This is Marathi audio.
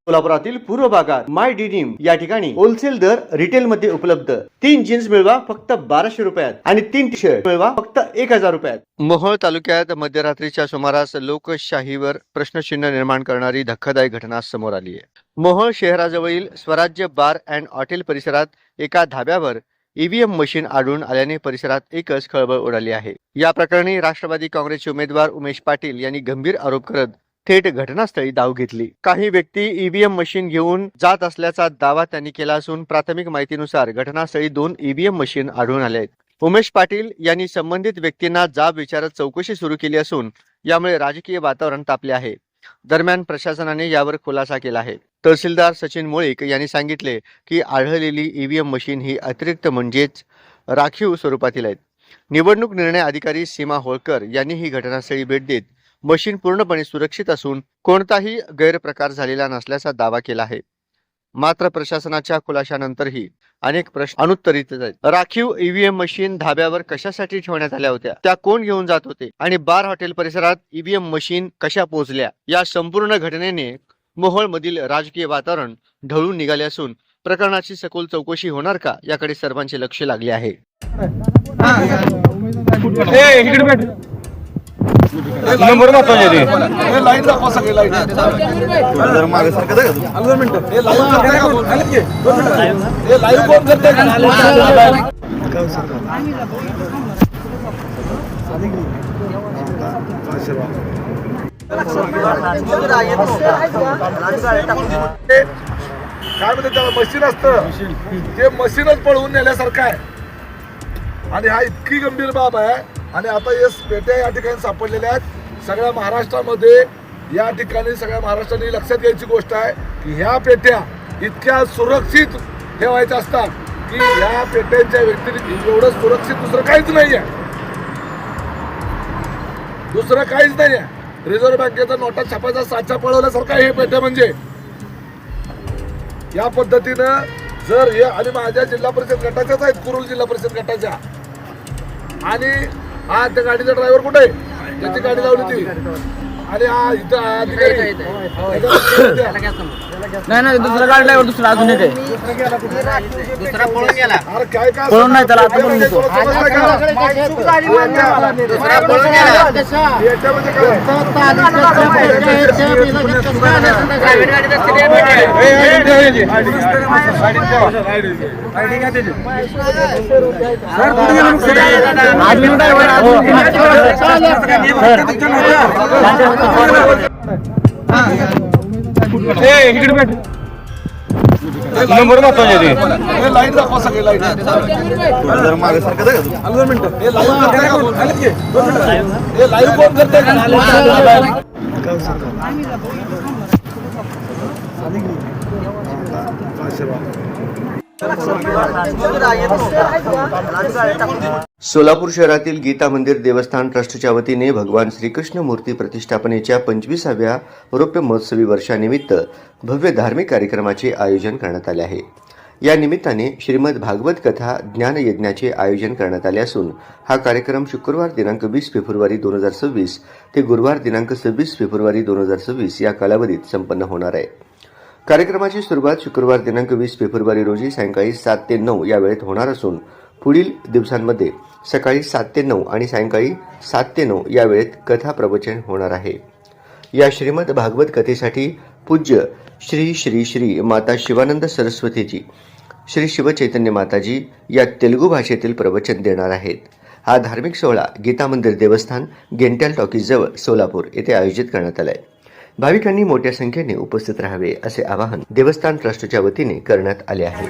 सोलापुरातील पूर्व भागात माय डिनिम या ठिकाणी होलसेल दर रिटेल मध्ये उपलब्ध। 3 जीन्स मिळवा फक्त 1200 रुपयात आणि 3 टी शर्ट मिळवा फक्त 1000 रुपयात। मोहोळ तालुक्यात मध्यरात्रीच्या सुमारास लोकशाहीवर प्रश्नचिन्ह निर्माण करणारी धक्कादायक घटना समोर आली आहे। मोहोळ शहराजवळील स्वराज्य बार अँड हॉटेल परिसरात एका धाब्यावर ईव्हीएम मशीन आढळून आल्याने परिसरात एकच खळबळ उडाली आहे। या प्रकरणी राष्ट्रवादी काँग्रेसचे उमेदवार उमेश पाटील यांनी गंभीर आरोप करत थेट घटनास्थळी धाव घेतली। काही व्यक्ती ईव्हीएम मशीन घेऊन जात असल्याचा दावा त्यांनी केला असून प्राथमिक माहितीनुसार घटनास्थळी 2 ईव्हीएम मशीन आढळून आले आहेत। उमेश पाटील यांनी संबंधित व्यक्तींना जाब विचारत चौकशी सुरू केली असून यामुळे राजकीय वातावरण तापले आहे। दरम्यान प्रशासनाने यावर खुलासा केला आहे। तहसीलदार सचिन मोळीक यांनी सांगितले की आढळलेली ईव्हीएम मशीन ही अतिरिक्त म्हणजेच राखीव स्वरूपातील आहेत। निवडणूक निर्णय अधिकारी सीमा होळकर यांनी ही घटनास्थळी भेट देत मशीन पूर्णपणे सुरक्षित असून कोणताही गैरप्रकार झालेला नसल्याचा दावा केला आहे। मात्र प्रशासनाच्या खुलाशानंतरही अनेक प्रश्न अनुत्तरित आहेत। राखीव ईव्हीएम मशीन धाब्यावर कशासाठी ठेवण्यात आल्या होत्या, त्या कोण घेऊन जात होते आणि बार हॉटेल परिसरात ईव्हीएम मशीन कशा पोहोचल्या, या संपूर्ण घटनेने मोहोळ मधील राजकीय वातावरण ढवळून निघाले असून प्रकरणाची सखोल चौकशी होणार का याकडे सर्वांचे लक्ष लागले आहे। नंबर दाखवले रे हे लाईट दाखवा सगळे लाईट जरा मागे सारखं दाखवा तू अगोदर मिनिट हे लाईव्ह करते कोण आलेत की हे लाईव्ह कोण करते काय म्हणते त्याला मशीन असतं ते मशीनच पळवून नेल्यासारखं आहे आणि हा इतकी गंभीर बाब आहे। आणि आता या पेट्या या ठिकाणी सापडलेल्या आहेत सगळ्या महाराष्ट्रामध्ये। या ठिकाणी सगळ्या महाराष्ट्राने लक्षात घ्यायची गोष्ट आहे की ह्या पेट्या इतक्या सुरक्षित ठेवायच्या असतात की ह्या पेट्यांच्या व्यक्तीने एवढं सुरक्षित दुसरं काहीच नाही आहे, दुसरं काहीच नाही आहे। रिझर्व्ह बँकेचा नोटा छापायचा साचा पळवल्यासारखं हे पेट्या म्हणजे या पद्धतीनं जर हे आणि माझ्या जिल्हा परिषद गटाच्याच आहेत, कुरुल जिल्हा परिषद गटाच्या। आणि हा त्या गाडीचा ड्रायव्हर कुठे आहे, त्याची गाडी लावली ती आणि हा इथं अधिकारी नाही नाही दुसरा गाडी ड्रायव्हर दुसरा अजून एक आहे दुसरा पळून गेला। अरे काय काय पळून नाही त्याला आता पण देतो दुसरा पळून गेला याच्यामध्ये नंबर दाखवले रे हे लाईट दाखवा सगळे लाईट जरा मागे सारखं दाखवा तू अगोदर मिनिट हे लाईव्ह करते कोण आलेत की हे लाईव्ह कोण करते सोलापूर शहरातील गीता मंदिर देवस्थान ट्रस्टच्या वतीने भगवान श्रीकृष्ण मूर्ती प्रतिष्ठापनेच्या 25व्या रौप्य महोत्सवी वर्षानिमित्त भव्य धार्मिक कार्यक्रमाचे आयोजन करण्यात आले आहे। या निमित्ताने श्रीमद भागवत कथा ज्ञान यज्ञाचे आयोजन करण्यात आले असून हा कार्यक्रम शुक्रवार दिनांक 20 फेब्रुवारी 2026 ते गुरुवार दिनांक 26 फेब्रुवारी 2026 या कालावधीत संपन्न होणार आहे। कार्यक्रमाची सुरुवात शुक्रवार दिनांक 20 फेब्रुवारी रोजी सायंकाळी 7 ते 9 या वेळेत होणार असून पुढील दिवसांमध्ये सकाळी 7 ते 9 आणि सायंकाळी 7 ते 9 या वेळेत कथा प्रवचन होणार आहे। या श्रीमद भागवत कथेसाठी पूज्य श्री श्री श्री माता शिवानंद सरस्वतीजी श्री शिवचैतन्य माताजी या तेलुगू भाषेतील प्रवचन देणार आहेत। हा धार्मिक सोहळा गीता मंदिर देवस्थान गेंट्याल टॉकीज जवळ सोलापूर येथे आयोजित करण्यात आला आहे। भाविकांनी मोठ्या संख्येने उपस्थित राहावे असे आवाहन देवस्थान ट्रस्टच्या वतीने करण्यात आले आहे।